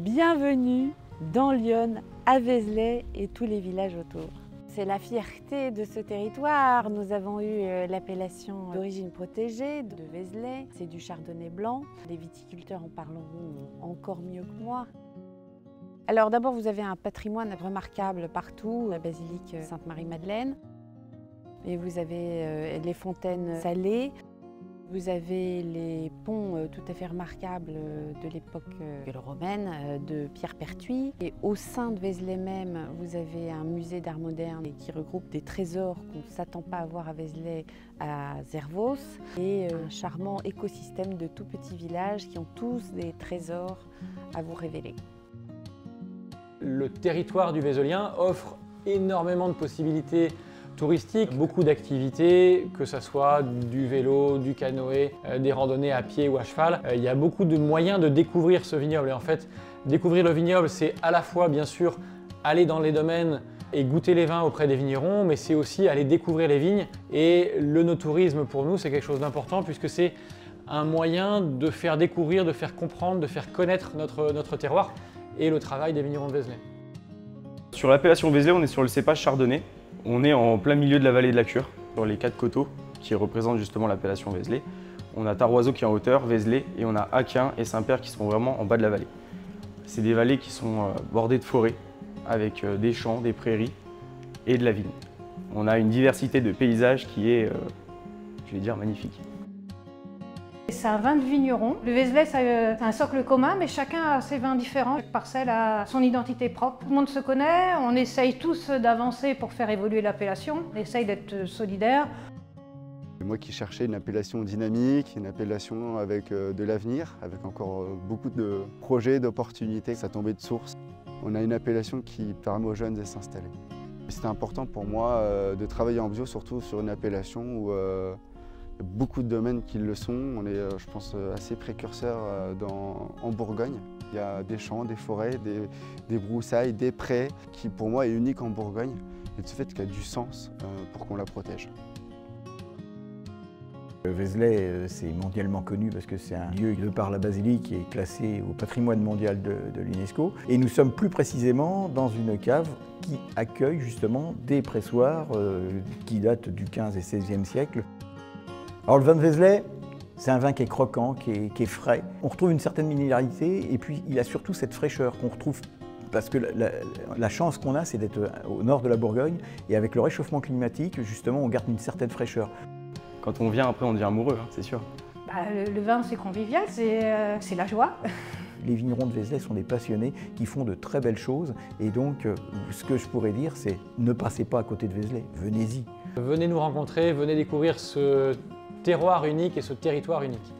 Bienvenue dans Lyon, à Vézelay et tous les villages autour. C'est la fierté de ce territoire. Nous avons eu l'appellation d'origine protégée de Vézelay. C'est du chardonnay blanc. Les viticulteurs en parleront encore mieux que moi. Alors d'abord, vous avez un patrimoine remarquable partout, la basilique Sainte-Marie-Madeleine. Et vous avez les fontaines salées. Vous avez les ponts tout à fait remarquables de l'époque romaine de Pierre Pertuis. Et au sein de Vézelay même, vous avez un musée d'art moderne qui regroupe des trésors qu'on ne s'attend pas à voir à Vézelay, à Zervos. Et un charmant écosystème de tout petits villages qui ont tous des trésors à vous révéler. Le territoire du Vézelien offre énormément de possibilités touristiques, beaucoup d'activités, que ce soit du vélo, du canoë, des randonnées à pied ou à cheval. Il y a beaucoup de moyens de découvrir ce vignoble. Et en fait, découvrir le vignoble, c'est à la fois, bien sûr, aller dans les domaines et goûter les vins auprès des vignerons, mais c'est aussi aller découvrir les vignes. Et le no-tourisme, pour nous, c'est quelque chose d'important puisque c'est un moyen de faire découvrir, de faire comprendre, de faire connaître notre terroir et le travail des vignerons de Vézelay. Sur l'appellation Vézelay, on est sur le cépage chardonnay. On est en plein milieu de la vallée de la Cure, sur les 4 coteaux qui représentent justement l'appellation Vézelay. On a Taroiseau qui est en hauteur, Vézelay, et on a Aquin et Saint-Père qui sont vraiment en bas de la vallée. C'est des vallées qui sont bordées de forêts, avec des champs, des prairies et de la vigne. On a une diversité de paysages qui est, je vais dire, magnifique. C'est un vin de vigneron. Le Vézelay, c'est un socle commun, mais chacun a ses vins différents. Chaque parcelle a son identité propre. Tout le monde se connaît, on essaye tous d'avancer pour faire évoluer l'appellation. On essaye d'être solidaires. Moi qui cherchais une appellation dynamique, une appellation avec de l'avenir, avec encore beaucoup de projets, d'opportunités, ça tombait de source. On a une appellation qui permet aux jeunes de s'installer. C'était important pour moi de travailler en bio, surtout sur une appellation où beaucoup de domaines qui le sont. On est, je pense, assez précurseurs en Bourgogne. Il y a des champs, des forêts, des broussailles, des prés, qui pour moi est unique en Bourgogne. Et de ce fait qu'il y a du sens pour qu'on la protège. Vézelay, c'est mondialement connu parce que c'est un lieu, de par la basilique, qui est classé au patrimoine mondial de l'UNESCO. Et nous sommes plus précisément dans une cave qui accueille justement des pressoirs qui datent du 15 et 16e siècle. Alors le vin de Vézelay, c'est un vin qui est croquant, qui est frais. On retrouve une certaine minéralité et puis il a surtout cette fraîcheur qu'on retrouve parce que la chance qu'on a, c'est d'être au nord de la Bourgogne et avec le réchauffement climatique, justement, on garde une certaine fraîcheur. Quand on vient après, on devient amoureux, hein, c'est sûr. Le vin, c'est convivial, c'est la joie. Les vignerons de Vézelay sont des passionnés qui font de très belles choses et donc ce que je pourrais dire, c'est ne passez pas à côté de Vézelay, venez-y. Venez nous rencontrer, venez découvrir ce terroir unique et ce territoire unique.